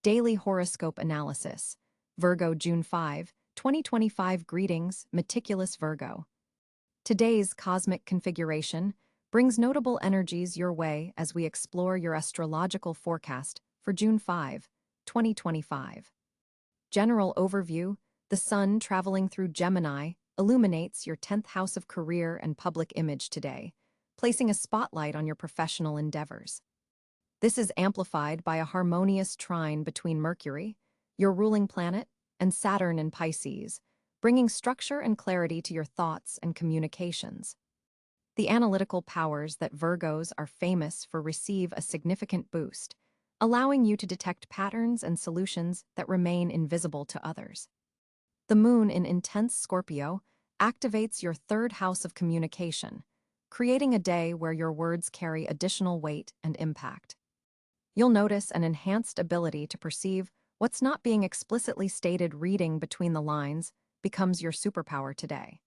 Daily Horoscope Analysis. Virgo, June 5, 2025. Greetings, meticulous Virgo. Today's cosmic configuration brings notable energies your way as we explore your astrological forecast for June 5, 2025. General overview: the Sun traveling through Gemini illuminates your 10th house of career and public image today, placing a spotlight on your professional endeavors. This is amplified by a harmonious trine between Mercury, your ruling planet, and Saturn in Pisces, bringing structure and clarity to your thoughts and communications. The analytical powers that Virgos are famous for receive a significant boost, allowing you to detect patterns and solutions that remain invisible to others. The Moon in intense Scorpio activates your third house of communication, creating a day where your words carry additional weight and impact. You'll notice an enhanced ability to perceive what's not being explicitly stated. Reading between the lines becomes your superpower today.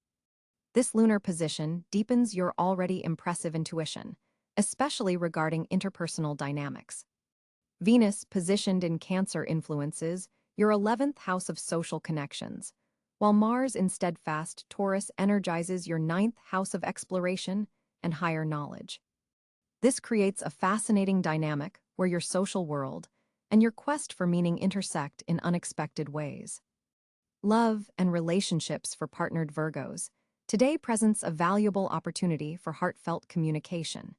This lunar position deepens your already impressive intuition, especially regarding interpersonal dynamics. Venus, positioned in Cáncer, influences your 11th house of social connections, while Mars in steadfast Taurus energizes your 9th house of exploration and higher knowledge. This creates a fascinating dynamic where your social world and your quest for meaning intersect in unexpected ways. Love and relationships for partnered Virgos today presents a valuable opportunity for heartfelt communication.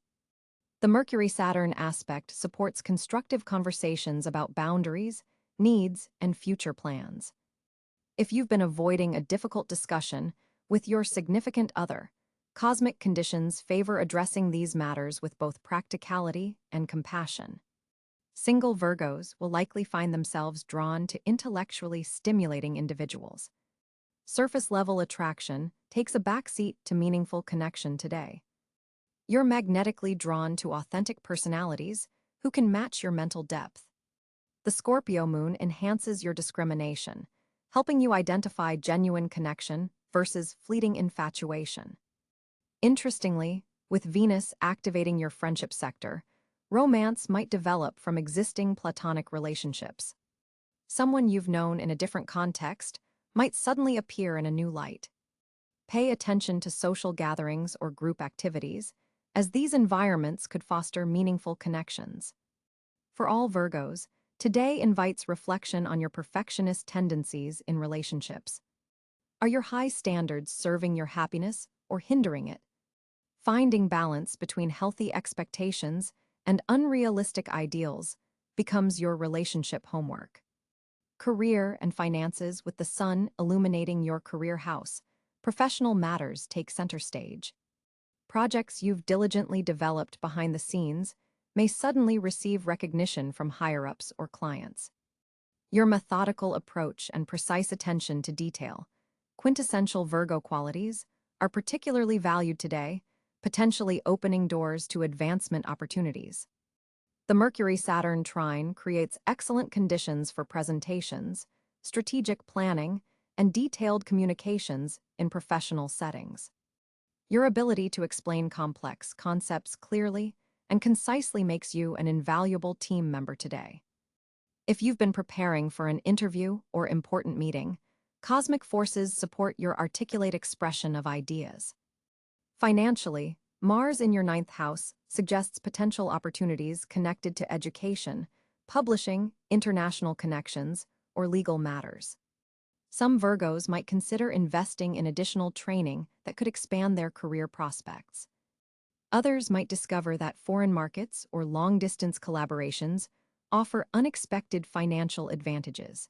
The Mercury-Saturn aspect supports constructive conversations about boundaries, needs, and future plans. If you've been avoiding a difficult discussion with your significant other, cosmic conditions favor addressing these matters with both practicality and compassion. Single Virgos will likely find themselves drawn to intellectually stimulating individuals. Surface-level attraction takes a backseat to meaningful connection today. You're magnetically drawn to authentic personalities who can match your mental depth. The Scorpio moon enhances your discrimination, helping you identify genuine connection versus fleeting infatuation. Interestingly, with Venus activating your friendship sector, romance might develop from existing platonic relationships. Someone you've known in a different context might suddenly appear in a new light. Pay attention to social gatherings or group activities, as these environments could foster meaningful connections. For all Virgos, today invites reflection on your perfectionist tendencies in relationships. Are your high standards serving your happiness or hindering it? Finding balance between healthy expectations and unrealistic ideals becomes your relationship homework. Career and finances: with the Sun illuminating your career house, professional matters take center stage. Projects you've diligently developed behind the scenes may suddenly receive recognition from higher-ups or clients. Your methodical approach and precise attention to detail, quintessential Virgo qualities, are particularly valued today, potentially opening doors to advancement opportunities. The Mercury-Saturn trine creates excellent conditions for presentations, strategic planning, and detailed communications in professional settings. Your ability to explain complex concepts clearly and concisely makes you an invaluable team member today. If you've been preparing for an interview or important meeting, cosmic forces support your articulate expression of ideas. Financially, Mars in your 9th house suggests potential opportunities connected to education, publishing, international connections, or legal matters. Some Virgos might consider investing in additional training that could expand their career prospects. Others might discover that foreign markets or long-distance collaborations offer unexpected financial advantages.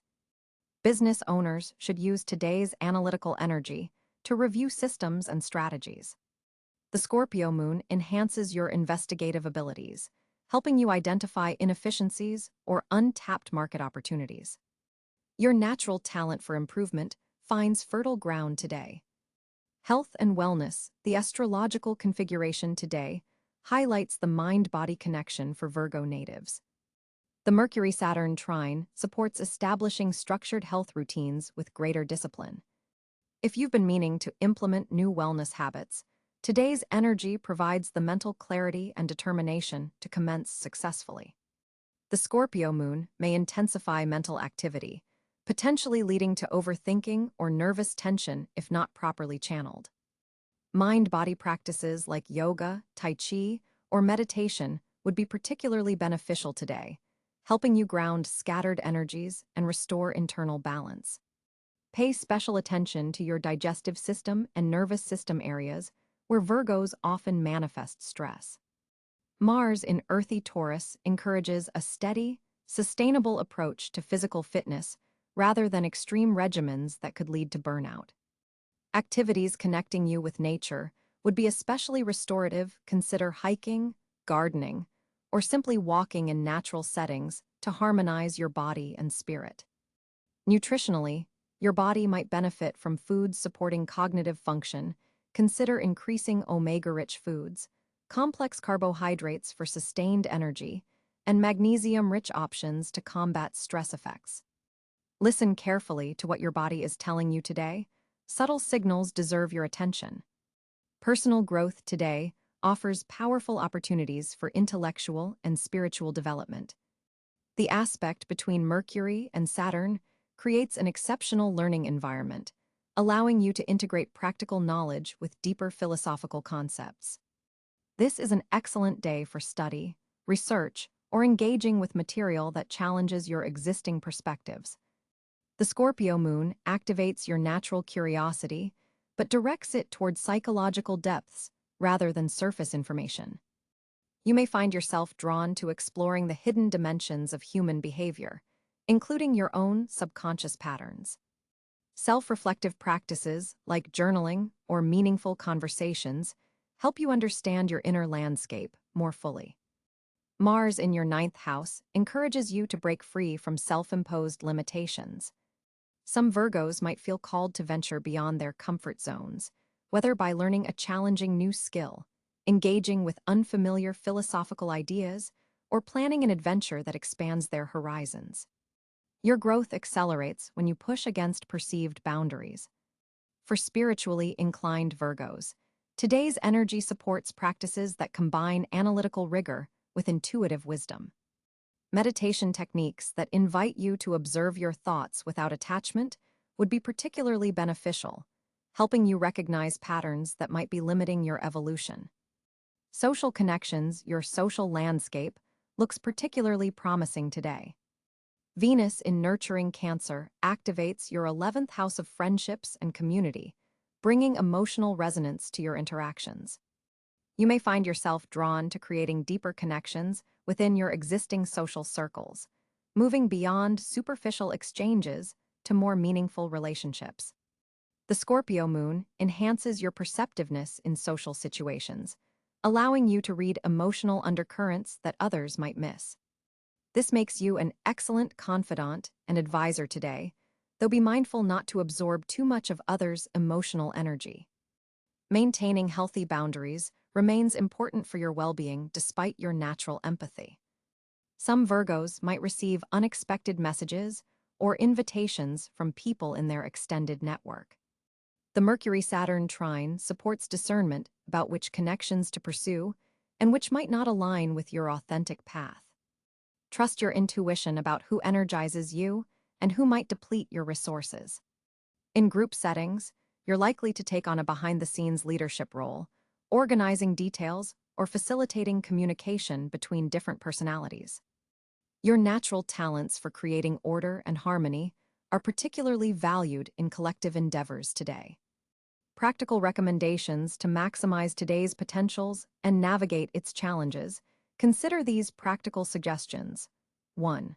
Business owners should use today's analytical energy to review systems and strategies. The Scorpio moon enhances your investigative abilities, helping you identify inefficiencies or untapped market opportunities. Your natural talent for improvement finds fertile ground today. Health and wellness: the astrological configuration today highlights the mind-body connection for Virgo natives. The Mercury-Saturn trine supports establishing structured health routines with greater discipline. If you've been meaning to implement new wellness habits, today's energy provides the mental clarity and determination to commence successfully. The Scorpio moon may intensify mental activity, potentially leading to overthinking or nervous tension if not properly channeled. Mind-body practices like yoga, tai chi, or meditation would be particularly beneficial today, helping you ground scattered energies and restore internal balance. Pay special attention to your digestive system and nervous system areas where Virgos often manifest stress. Mars in earthy Taurus encourages a steady, sustainable approach to physical fitness rather than extreme regimens that could lead to burnout. Activities connecting you with nature would be especially restorative. Consider hiking, gardening, or simply walking in natural settings to harmonize your body and spirit. Nutritionally, your body might benefit from foods supporting cognitive function. Consider increasing omega-rich foods, complex carbohydrates for sustained energy, and magnesium-rich options to combat stress effects. Listen carefully to what your body is telling you today. Subtle signals deserve your attention. Personal growth today offers powerful opportunities for intellectual and spiritual development. The aspect between Mercury and Saturn creates an exceptional learning environment, allowing you to integrate practical knowledge with deeper philosophical concepts. This is an excellent day for study, research, or engaging with material that challenges your existing perspectives. The Scorpio moon activates your natural curiosity, but directs it toward psychological depths rather than surface information. You may find yourself drawn to exploring the hidden dimensions of human behavior, including your own subconscious patterns. Self-reflective practices like journaling or meaningful conversations help you understand your inner landscape more fully. Mars in your ninth house encourages you to break free from self-imposed limitations. Some Virgos might feel called to venture beyond their comfort zones, whether by learning a challenging new skill, engaging with unfamiliar philosophical ideas, or planning an adventure that expands their horizons. Your growth accelerates when you push against perceived boundaries. For spiritually inclined Virgos, today's energy supports practices that combine analytical rigor with intuitive wisdom. Meditation techniques that invite you to observe your thoughts without attachment would be particularly beneficial, helping you recognize patterns that might be limiting your evolution. Social connections, your social landscape, looks particularly promising today. Venus in nurturing Cáncer activates your 11th house of friendships and community, bringing emotional resonance to your interactions. You may find yourself drawn to creating deeper connections within your existing social circles, moving beyond superficial exchanges to more meaningful relationships. The Scorpio moon enhances your perceptiveness in social situations, allowing you to read emotional undercurrents that others might miss. This makes you an excellent confidant and advisor today, though be mindful not to absorb too much of others' emotional energy. Maintaining healthy boundaries remains important for your well-being despite your natural empathy. Some Virgos might receive unexpected messages or invitations from people in their extended network. The Mercury-Saturn trine supports discernment about which connections to pursue and which might not align with your authentic path. Trust your intuition about who energizes you and who might deplete your resources. In group settings, you're likely to take on a behind-the-scenes leadership role, organizing details or facilitating communication between different personalities. Your natural talents for creating order and harmony are particularly valued in collective endeavors today. Practical recommendations to maximize today's potentials and navigate its challenges. Consider these practical suggestions. 1.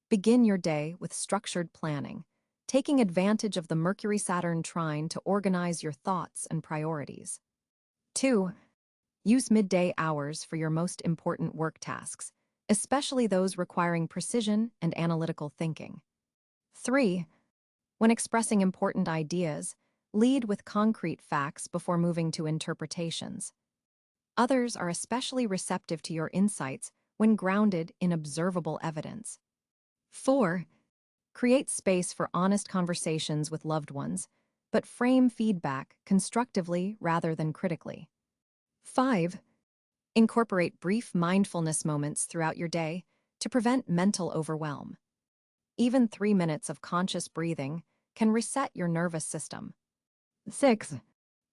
Begin your day with structured planning, taking advantage of the Mercury-Saturn trine to organize your thoughts and priorities. 2. Use midday hours for your most important work tasks, especially those requiring precision and analytical thinking. 3. When expressing important ideas, lead with concrete facts before moving to interpretations. Others are especially receptive to your insights when grounded in observable evidence. 4. Create space for honest conversations with loved ones, but frame feedback constructively rather than critically. 5. Incorporate brief mindfulness moments throughout your day to prevent mental overwhelm. Even 3 minutes of conscious breathing can reset your nervous system. 6.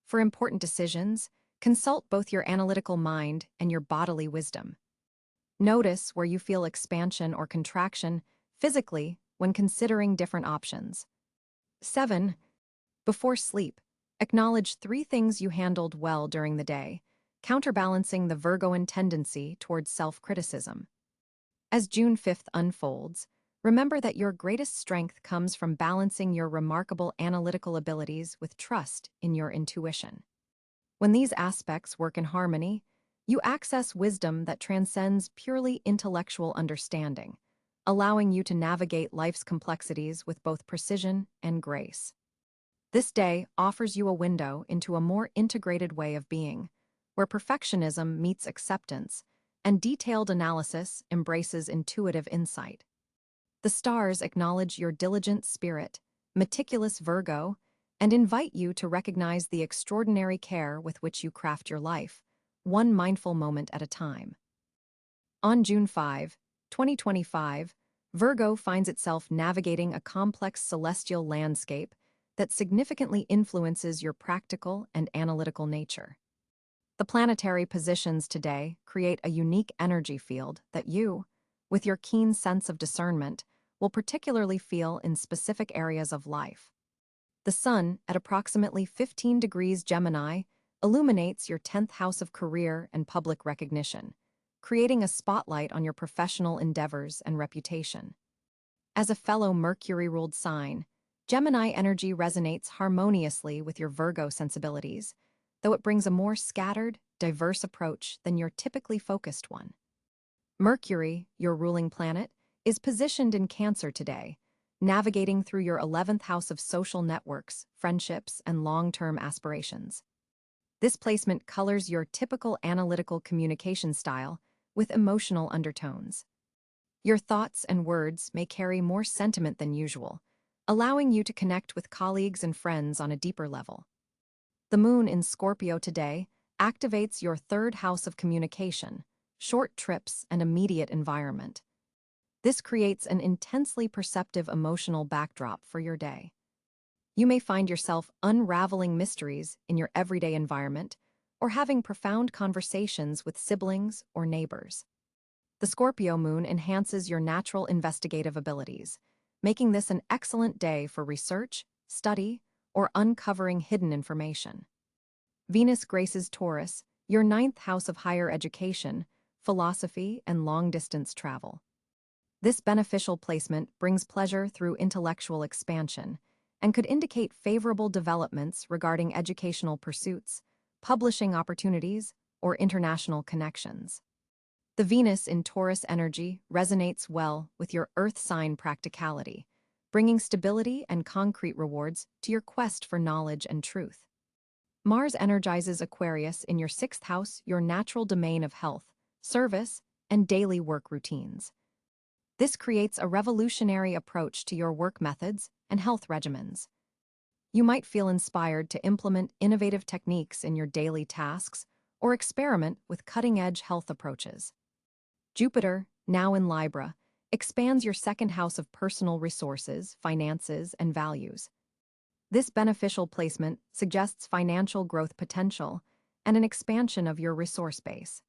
For important decisions, consult both your analytical mind and your bodily wisdom. Notice where you feel expansion or contraction physically when considering different options. 7. Before sleep, acknowledge 3 things you handled well during the day, counterbalancing the Virgoan tendency towards self-criticism. As June 5th unfolds, remember that your greatest strength comes from balancing your remarkable analytical abilities with trust in your intuition. When these aspects work in harmony, you access wisdom that transcends purely intellectual understanding, allowing you to navigate life's complexities with both precision and grace. This day offers you a window into a more integrated way of being, where perfectionism meets acceptance and detailed analysis embraces intuitive insight. The stars acknowledge your diligent spirit, meticulous Virgo, and invite you to recognize the extraordinary care with which you craft your life, one mindful moment at a time. On June 5, 2025, Virgo finds itself navigating a complex celestial landscape that significantly influences your practical and analytical nature. The planetary positions today create a unique energy field that you, with your keen sense of discernment, will particularly feel in specific areas of life. The Sun, at approximately 15 degrees Gemini, illuminates your 10th house of career and public recognition, creating a spotlight on your professional endeavors and reputation. As a fellow Mercury-ruled sign, Gemini energy resonates harmoniously with your Virgo sensibilities, though it brings a more scattered, diverse approach than your typically focused one. Mercury, your ruling planet, is positioned in Cáncer today, navigating through your 11th house of social networks, friendships, and long-term aspirations. This placement colors your typical analytical communication style with emotional undertones. Your thoughts and words may carry more sentiment than usual, allowing you to connect with colleagues and friends on a deeper level. The Moon in Scorpio today activates your 3rd house of communication, short trips, and immediate environment. This creates an intensely perceptive emotional backdrop for your day. You may find yourself unraveling mysteries in your everyday environment or having profound conversations with siblings or neighbors. The Scorpio moon enhances your natural investigative abilities, making this an excellent day for research, study, or uncovering hidden information. Venus graces Taurus, your 9th house of higher education, philosophy, and long-distance travel. This beneficial placement brings pleasure through intellectual expansion and could indicate favorable developments regarding educational pursuits, publishing opportunities, or international connections. The Venus in Taurus energy resonates well with your Earth sign practicality, bringing stability and concrete rewards to your quest for knowledge and truth. Mars energizes Aquarius in your 6th house, your natural domain of health, service, and daily work routines. This creates a revolutionary approach to your work methods and health regimens. You might feel inspired to implement innovative techniques in your daily tasks or experiment with cutting-edge health approaches. Jupiter, now in Libra, expands your 2nd house of personal resources, finances, and values. This beneficial placement suggests financial growth potential and an expansion of your resource base.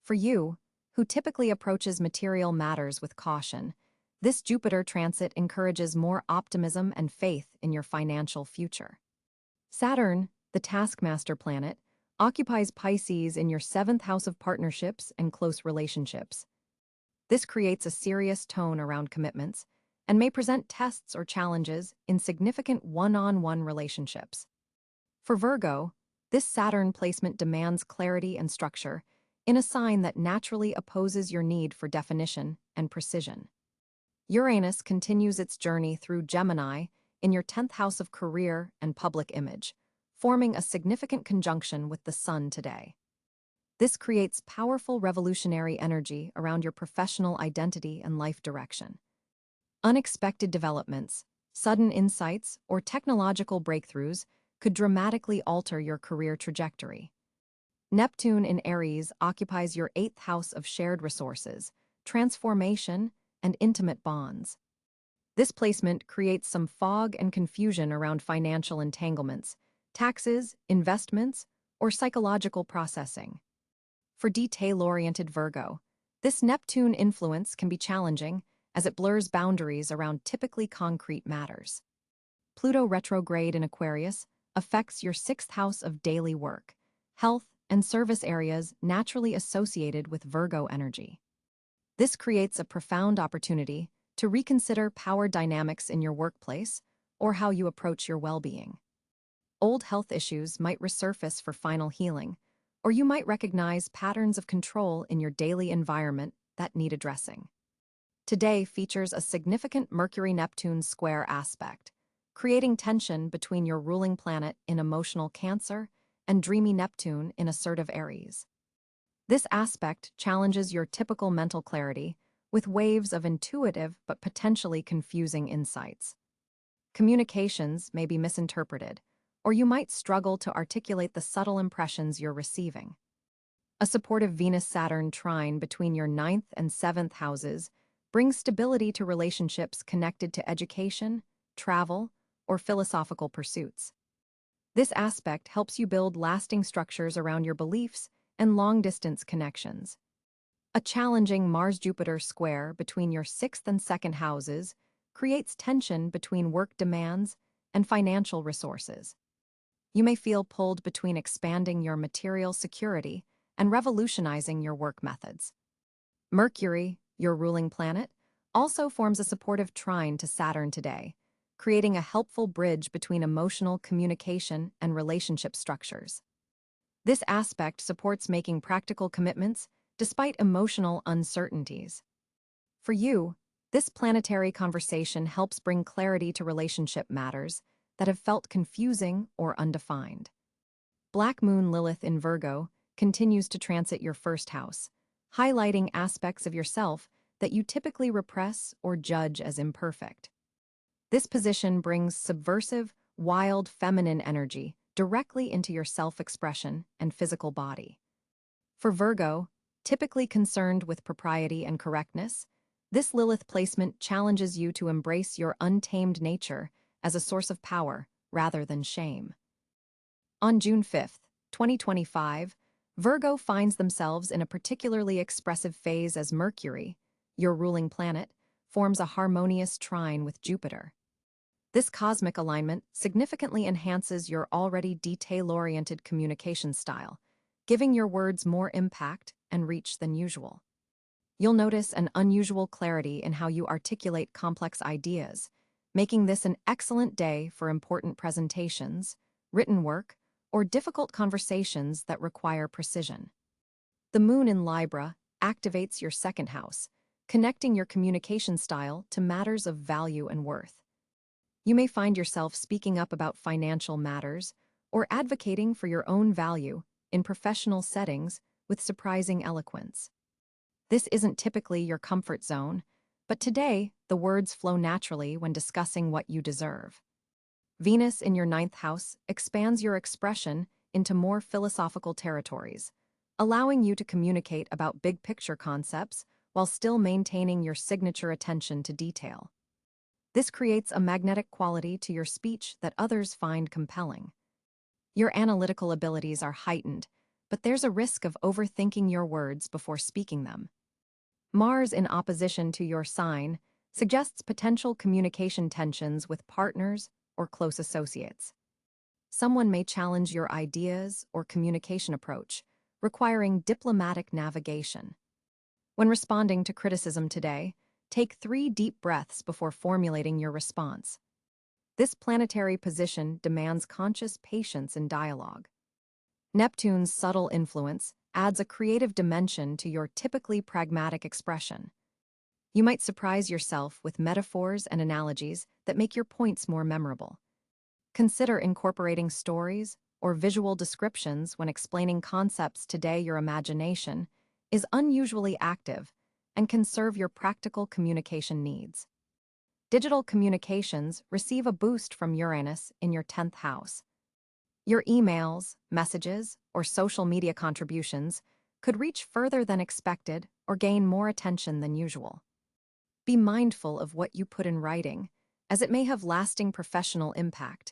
For you, who typically approaches material matters with caution, this Jupiter transit encourages more optimism and faith in your financial future. Saturn, the taskmaster planet, occupies Pisces in your 7th house of partnerships and close relationships. This creates a serious tone around commitments and may present tests or challenges in significant one-on-one relationships. For Virgo, this Saturn placement demands clarity and structure in a sign that naturally opposes your need for definition and precision. Uranus continues its journey through Gemini in your 10th house of career and public image, forming a significant conjunction with the Sun today. This creates powerful revolutionary energy around your professional identity and life direction. Unexpected developments, sudden insights, or technological breakthroughs could dramatically alter your career trajectory. Neptune in Aries occupies your 8th house of shared resources, transformation, and intimate bonds. This placement creates some fog and confusion around financial entanglements, taxes, investments, or psychological processing. For detail-oriented Virgo, this Neptune influence can be challenging as it blurs boundaries around typically concrete matters. Pluto retrograde in Aquarius affects your sixth house of daily work, health, and service areas naturally associated with Virgo energy. This creates a profound opportunity to reconsider power dynamics in your workplace or how you approach your well-being. Old health issues might resurface for final healing, or you might recognize patterns of control in your daily environment that need addressing. Today features a significant Mercury-Neptune square aspect, creating tension between your ruling planet in emotional Cáncer and dreamy Neptune in assertive Aries. This aspect challenges your typical mental clarity with waves of intuitive but potentially confusing insights. Communications may be misinterpreted, or you might struggle to articulate the subtle impressions you're receiving. A supportive Venus-Saturn trine between your ninth and seventh houses brings stability to relationships connected to education, travel, or philosophical pursuits. This aspect helps you build lasting structures around your beliefs and long-distance connections. A challenging Mars-Jupiter square between your sixth and second houses creates tension between work demands and financial resources. You may feel pulled between expanding your material security and revolutionizing your work methods. Mercury, your ruling planet, also forms a supportive trine to Saturn today, creating a helpful bridge between emotional communication and relationship structures. This aspect supports making practical commitments despite emotional uncertainties. For you, this planetary conversation helps bring clarity to relationship matters that have felt confusing or undefined. Black Moon Lilith in Virgo continues to transit your first house, highlighting aspects of yourself that you typically repress or judge as imperfect. This position brings subversive, wild feminine energy directly into your self-expression and physical body. For Virgo, typically concerned with propriety and correctness, this Lilith placement challenges you to embrace your untamed nature as a source of power rather than shame. On June 5, 2025, Virgo finds themselves in a particularly expressive phase as Mercury, your ruling planet, forms a harmonious trine with Jupiter. This cosmic alignment significantly enhances your already detail-oriented communication style, giving your words more impact and reach than usual. You'll notice an unusual clarity in how you articulate complex ideas, making this an excellent day for important presentations, written work, or difficult conversations that require precision. The moon in Libra activates your second house, connecting your communication style to matters of value and worth. You may find yourself speaking up about financial matters or advocating for your own value in professional settings with surprising eloquence. This isn't typically your comfort zone, but today the words flow naturally when discussing what you deserve. Venus in your ninth house expands your expression into more philosophical territories, allowing you to communicate about big-picture concepts while still maintaining your signature attention to detail. This creates a magnetic quality to your speech that others find compelling. Your analytical abilities are heightened, but there's a risk of overthinking your words before speaking them. Mars in opposition to your sign suggests potential communication tensions with partners or close associates. Someone may challenge your ideas or communication approach, requiring diplomatic navigation. When responding to criticism today, take 3 deep breaths before formulating your response. This planetary position demands conscious patience in dialogue. Neptune's subtle influence adds a creative dimension to your typically pragmatic expression. You might surprise yourself with metaphors and analogies that make your points more memorable. Consider incorporating stories or visual descriptions when explaining concepts today. Your imagination is unusually active and can serve your practical communication needs. Digital communications receive a boost from Uranus in your 10th house. Your emails, messages, or social media contributions could reach further than expected or gain more attention than usual. Be mindful of what you put in writing, as it may have lasting professional impact.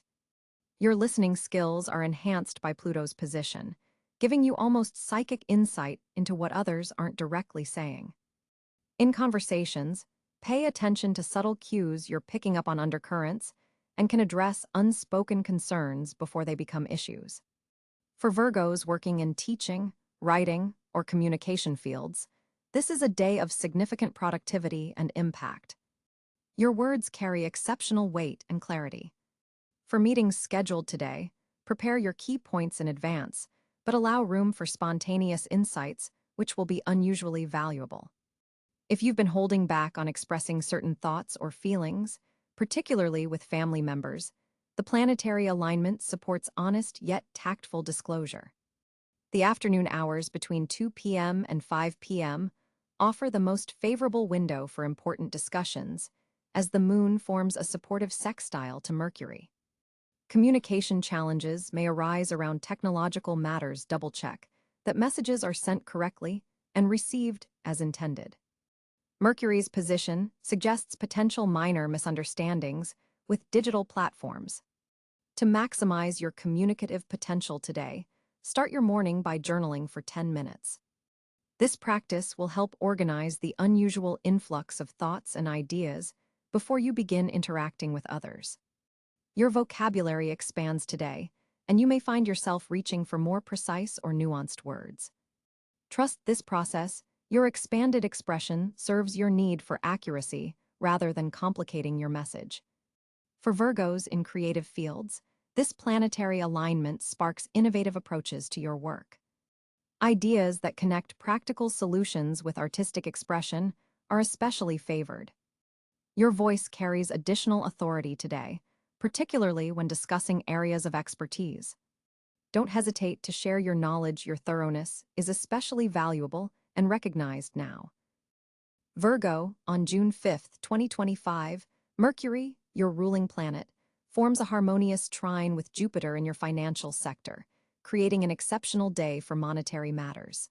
Your listening skills are enhanced by Pluto's position, giving you almost psychic insight into what others aren't directly saying. In conversations, pay attention to subtle cues you're picking up on undercurrents and can address unspoken concerns before they become issues. For Virgos working in teaching, writing, or communication fields, this is a day of significant productivity and impact. Your words carry exceptional weight and clarity. For meetings scheduled today, prepare your key points in advance, but allow room for spontaneous insights, which will be unusually valuable. If you've been holding back on expressing certain thoughts or feelings, particularly with family members, the planetary alignment supports honest yet tactful disclosure. The afternoon hours between 2 p.m. and 5 p.m. offer the most favorable window for important discussions, as the moon forms a supportive sextile to Mercury. Communication challenges may arise around technological matters. Double-check that messages are sent correctly and received as intended. Mercury's position suggests potential minor misunderstandings with digital platforms. To maximize your communicative potential today, start your morning by journaling for 10 minutes. This practice will help organize the unusual influx of thoughts and ideas before you begin interacting with others. Your vocabulary expands today, and you may find yourself reaching for more precise or nuanced words. Trust this process. Your expanded expression serves your need for accuracy rather than complicating your message. For Virgos in creative fields, this planetary alignment sparks innovative approaches to your work. Ideas that connect practical solutions with artistic expression are especially favored. Your voice carries additional authority today, particularly when discussing areas of expertise. Don't hesitate to share your knowledge. Your thoroughness is especially valuable and recognized now. Virgo, on June 5, 2025, Mercury, your ruling planet, forms a harmonious trine with Jupiter in your financial sector, creating an exceptional day for monetary matters.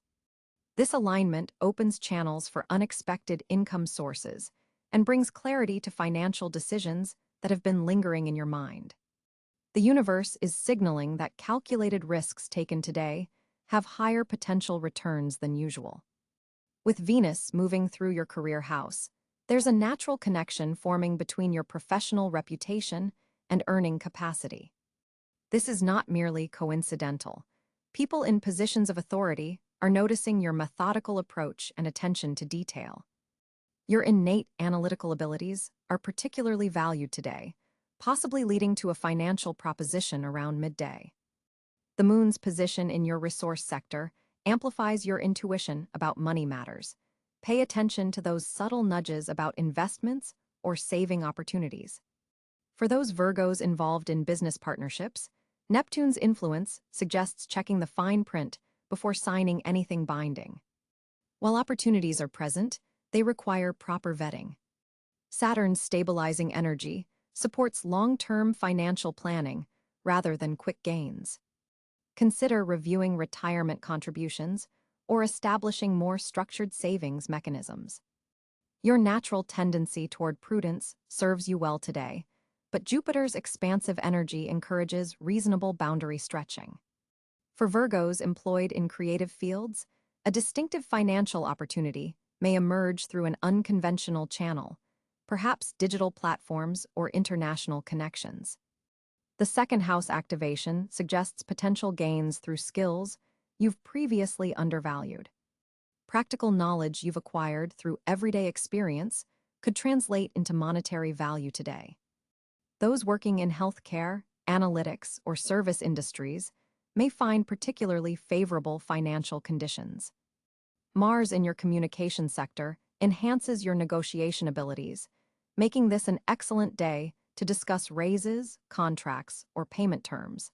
This alignment opens channels for unexpected income sources and brings clarity to financial decisions that have been lingering in your mind. The universe is signaling that calculated risks taken today have higher potential returns than usual. With Venus moving through your career house, there's a natural connection forming between your professional reputation and earning capacity. This is not merely coincidental. People in positions of authority are noticing your methodical approach and attention to detail. Your innate analytical abilities are particularly valued today, possibly leading to a financial proposition around midday. The moon's position in your resource sector amplifies your intuition about money matters. Pay attention to those subtle nudges about investments or saving opportunities. For those Virgos involved in business partnerships, Neptune's influence suggests checking the fine print before signing anything binding. While opportunities are present, they require proper vetting. Saturn's stabilizing energy supports long-term financial planning rather than quick gains. Consider reviewing retirement contributions or establishing more structured savings mechanisms. Your natural tendency toward prudence serves you well today, but Jupiter's expansive energy encourages reasonable boundary stretching. For Virgos employed in creative fields, a distinctive financial opportunity may emerge through an unconventional channel, perhaps digital platforms or international connections. The second house activation suggests potential gains through skills you've previously undervalued. Practical knowledge you've acquired through everyday experience could translate into monetary value today. Those working in healthcare, analytics, or service industries may find particularly favorable financial conditions. Mars in your communication sector enhances your negotiation abilities, making this an excellent day to discuss raises, contracts, or payment terms.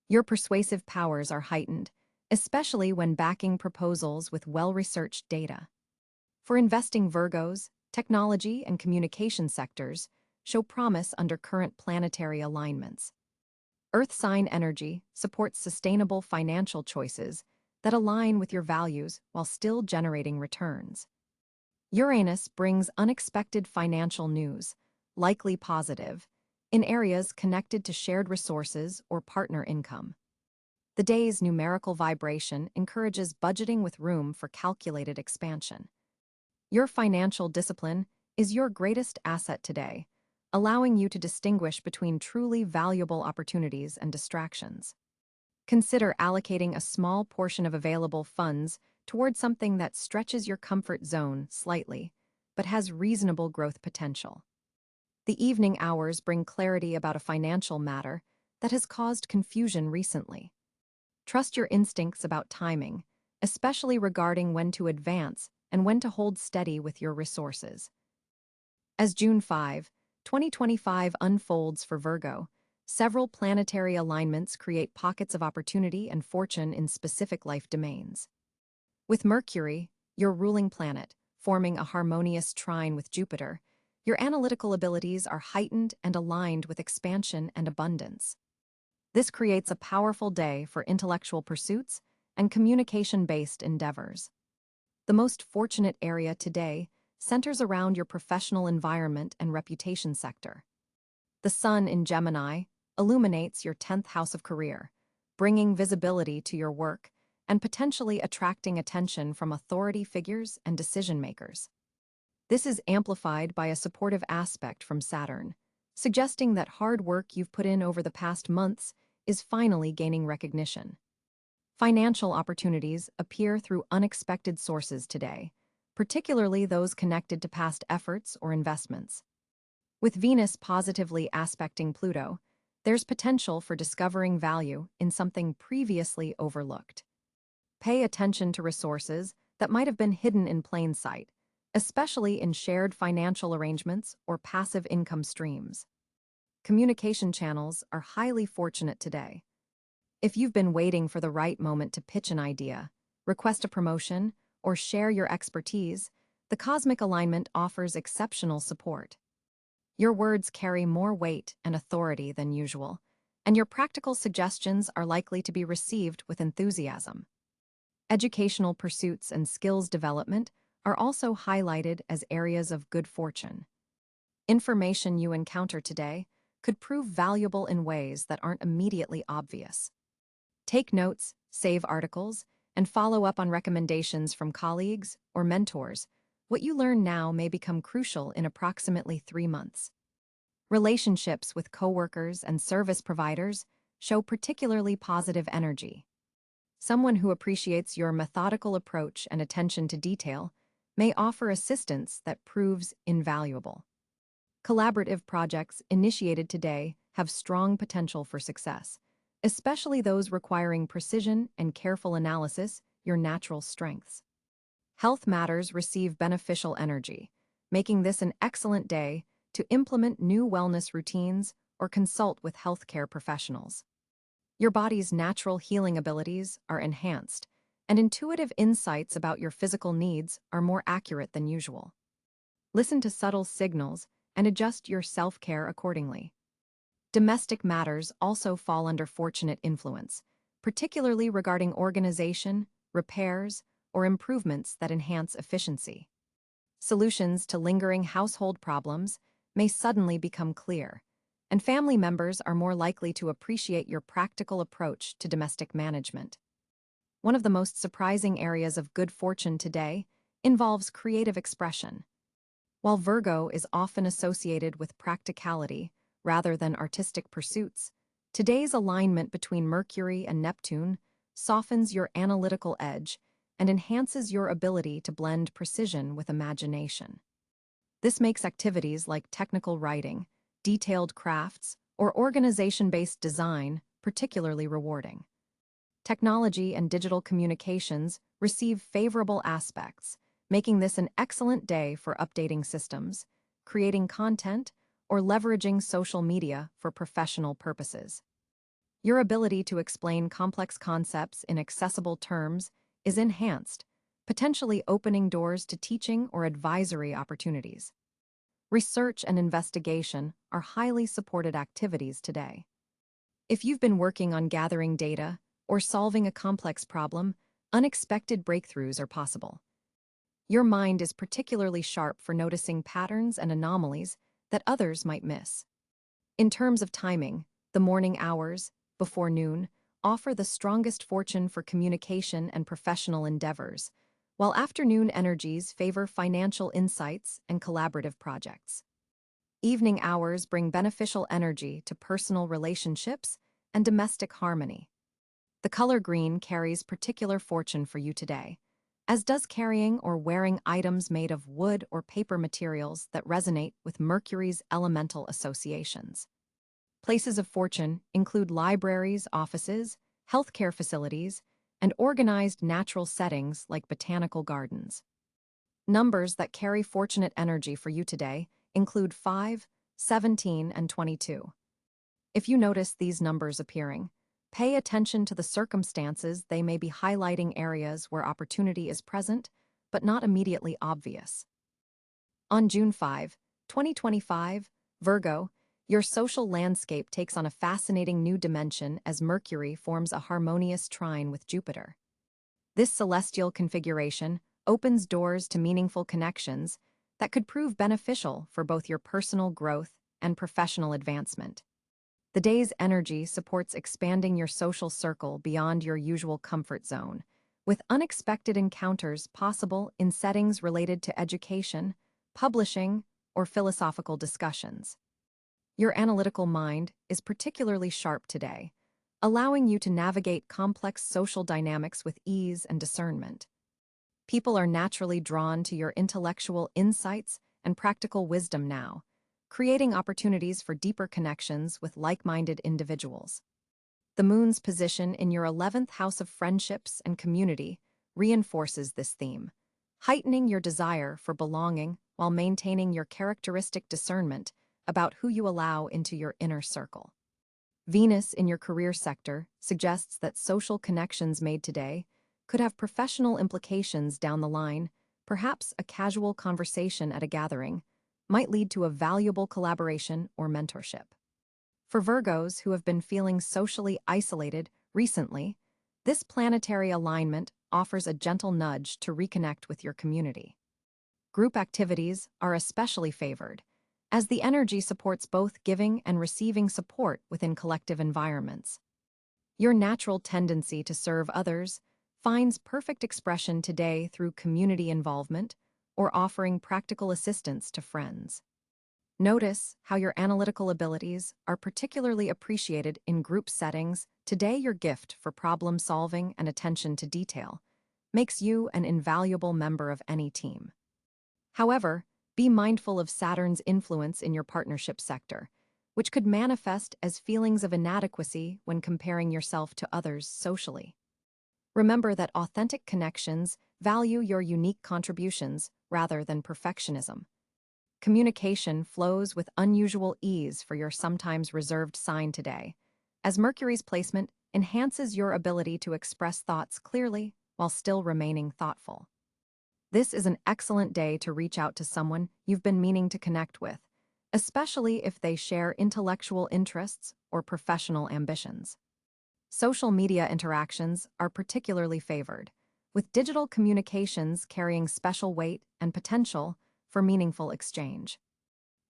Your persuasive powers are heightened, especially when backing proposals with well-researched data. For investing Virgos, technology and communication sectors show promise under current planetary alignments. Earth sign energy supports sustainable financial choices, that align with your values while still generating returns. Uranus brings unexpected financial news, likely positive, in areas connected to shared resources or partner income. The day's numerical vibration encourages budgeting with room for calculated expansion. Your financial discipline is your greatest asset today, allowing you to distinguish between truly valuable opportunities and distractions. Consider allocating a small portion of available funds toward something that stretches your comfort zone slightly, but has reasonable growth potential. The evening hours bring clarity about a financial matter that has caused confusion recently. Trust your instincts about timing, especially regarding when to advance and when to hold steady with your resources. As June 5, 2025 unfolds for Virgo, several planetary alignments create pockets of opportunity and fortune in specific life domains. With Mercury, your ruling planet, forming a harmonious trine with Jupiter, your analytical abilities are heightened and aligned with expansion and abundance. This creates a powerful day for intellectual pursuits and communication-based endeavors. The most fortunate area today centers around your professional environment and reputation sector. The Sun in Gemini illuminates your 10th house of career, bringing visibility to your work and potentially attracting attention from authority figures and decision-makers. This is amplified by a supportive aspect from Saturn, suggesting that hard work you've put in over the past months is finally gaining recognition. Financial opportunities appear through unexpected sources today, particularly those connected to past efforts or investments. With Venus positively aspecting Pluto, there's potential for discovering value in something previously overlooked. Pay attention to resources that might have been hidden in plain sight, especially in shared financial arrangements or passive income streams. Communication channels are highly fortunate today. If you've been waiting for the right moment to pitch an idea, request a promotion, or share your expertise, the cosmic alignment offers exceptional support. Your words carry more weight and authority than usual, and your practical suggestions are likely to be received with enthusiasm. Educational pursuits and skills development are also highlighted as areas of good fortune. Information you encounter today could prove valuable in ways that aren't immediately obvious. Take notes, save articles, and follow up on recommendations from colleagues or mentors. What you learn now may become crucial in approximately 3 months. Relationships with coworkers and service providers show particularly positive energy. Someone who appreciates your methodical approach and attention to detail may offer assistance that proves invaluable. Collaborative projects initiated today have strong potential for success, especially those requiring precision and careful analysis, your natural strengths. Health matters receive beneficial energy, making this an excellent day to implement new wellness routines or consult with healthcare professionals. Your body's natural healing abilities are enhanced, and intuitive insights about your physical needs are more accurate than usual. Listen to subtle signals and adjust your self-care accordingly. Domestic matters also fall under fortunate influence, particularly regarding organization, repairs, or improvements that enhance efficiency. Solutions to lingering household problems may suddenly become clear, and family members are more likely to appreciate your practical approach to domestic management. One of the most surprising areas of good fortune today involves creative expression. While Virgo is often associated with practicality rather than artistic pursuits, today's alignment between Mercury and Neptune softens your analytical edge and enhances your ability to blend precision with imagination. This makes activities like technical writing, detailed crafts, or organization-based design particularly rewarding. Technology and digital communications receive favorable aspects, making this an excellent day for updating systems, creating content, or leveraging social media for professional purposes. Your ability to explain complex concepts in accessible terms is enhanced, potentially opening doors to teaching or advisory opportunities. Research and investigation are highly supported activities today. If you've been working on gathering data or solving a complex problem, Unexpected breakthroughs are possible. Your mind is particularly sharp for noticing patterns and anomalies that others might miss. In terms of timing, the morning hours, before noon, offer the strongest fortune for communication and professional endeavors, while afternoon energies favor financial insights and collaborative projects. Evening hours bring beneficial energy to personal relationships and domestic harmony. The color green carries particular fortune for you today, as does carrying or wearing items made of wood or paper materials that resonate with Mercury's elemental associations. Places of fortune include libraries, offices, healthcare facilities, and organized natural settings like botanical gardens. Numbers that carry fortunate energy for you today include 5, 17, and 22. If you notice these numbers appearing, pay attention to the circumstances. They may be highlighting areas where opportunity is present, but not immediately obvious. On June 5, 2025, Virgo, your social landscape takes on a fascinating new dimension as Mercury forms a harmonious trine with Jupiter. This celestial configuration opens doors to meaningful connections that could prove beneficial for both your personal growth and professional advancement. The day's energy supports expanding your social circle beyond your usual comfort zone, with unexpected encounters possible in settings related to education, publishing, or philosophical discussions. Your analytical mind is particularly sharp today, allowing you to navigate complex social dynamics with ease and discernment. People are naturally drawn to your intellectual insights and practical wisdom now, creating opportunities for deeper connections with like-minded individuals. The moon's position in your 11th house of friendships and community reinforces this theme, heightening your desire for belonging while maintaining your characteristic discernment about who you allow into your inner circle. Venus in your career sector suggests that social connections made today could have professional implications down the line. Perhaps a casual conversation at a gathering might lead to a valuable collaboration or mentorship. For Virgos who have been feeling socially isolated recently, this planetary alignment offers a gentle nudge to reconnect with your community. Group activities are especially favored, as the energy supports both giving and receiving support within collective environments. Your natural tendency to serve others finds perfect expression today through community involvement or offering practical assistance to friends. Notice how your analytical abilities are particularly appreciated in group settings. Today, your gift for problem solving and attention to detail makes you an invaluable member of any team. However, be mindful of Saturn's influence in your partnership sector, which could manifest as feelings of inadequacy when comparing yourself to others socially. Remember that authentic connections value your unique contributions rather than perfectionism. Communication flows with unusual ease for your sometimes reserved sign today, as Mercury's placement enhances your ability to express thoughts clearly while still remaining thoughtful. This is an excellent day to reach out to someone you've been meaning to connect with, especially if they share intellectual interests or professional ambitions. Social media interactions are particularly favored, with digital communications carrying special weight and potential for meaningful exchange.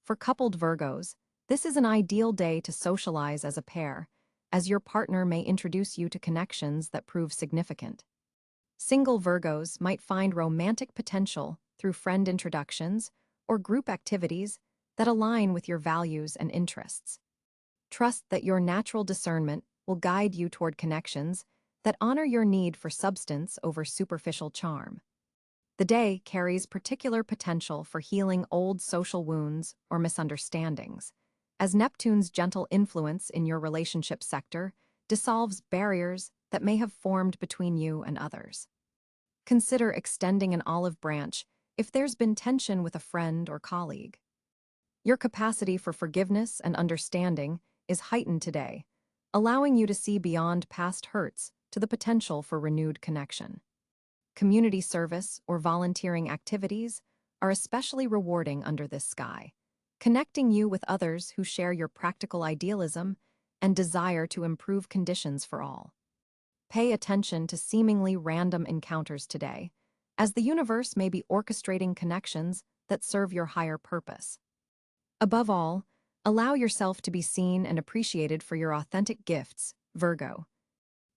For coupled Virgos, this is an ideal day to socialize as a pair, as your partner may introduce you to connections that prove significant. Single Virgos might find romantic potential through friend introductions or group activities that align with your values and interests. Trust that your natural discernment will guide you toward connections that honor your need for substance over superficial charm. The day carries particular potential for healing old social wounds or misunderstandings, as Neptune's gentle influence in your relationship sector dissolves barriers that may have formed between you and others. Consider extending an olive branch if there's been tension with a friend or colleague. Your capacity for forgiveness and understanding is heightened today, allowing you to see beyond past hurts to the potential for renewed connection. Community service or volunteering activities are especially rewarding under this sky, connecting you with others who share your practical idealism and desire to improve conditions for all. Pay attention to seemingly random encounters today, as the universe may be orchestrating connections that serve your higher purpose. Above all, allow yourself to be seen and appreciated for your authentic gifts, Virgo.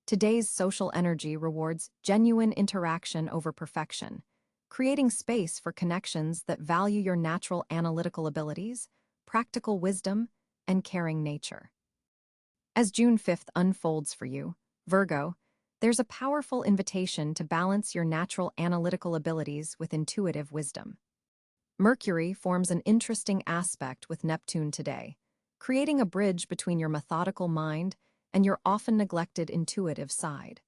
Today's social energy rewards genuine interaction over perfection, creating space for connections that value your natural analytical abilities, practical wisdom, and caring nature. As June 5th unfolds for you, Virgo, there's a powerful invitation to balance your natural analytical abilities with intuitive wisdom. Mercury forms an interesting aspect with Neptune today, creating a bridge between your methodical mind and your often neglected intuitive side.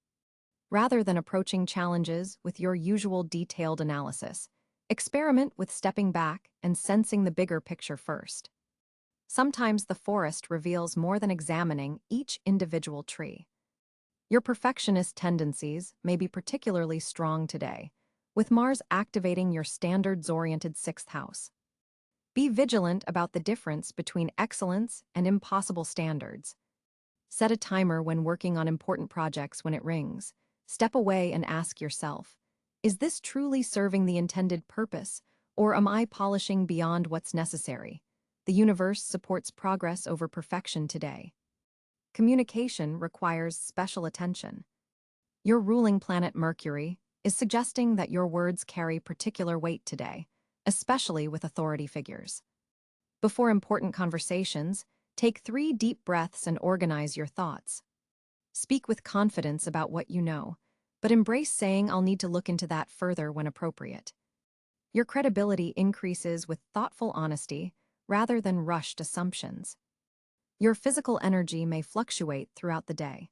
Rather than approaching challenges with your usual detailed analysis, experiment with stepping back and sensing the bigger picture first. Sometimes the forest reveals more than examining each individual tree. Your perfectionist tendencies may be particularly strong today, with Mars activating your standards-oriented sixth house. Be vigilant about the difference between excellence and impossible standards. Set a timer when working on important projects when it rings. Step away and ask yourself, is this truly serving the intended purpose, or am I polishing beyond what's necessary? The universe supports progress over perfection today. Communication requires special attention. Your ruling planet Mercury is suggesting that your words carry particular weight today, especially with authority figures. Before important conversations, take 3 deep breaths and organize your thoughts. Speak with confidence about what you know, but embrace saying I'll need to look into that further when appropriate. Your credibility increases with thoughtful honesty rather than rushed assumptions. Your physical energy may fluctuate throughout the day.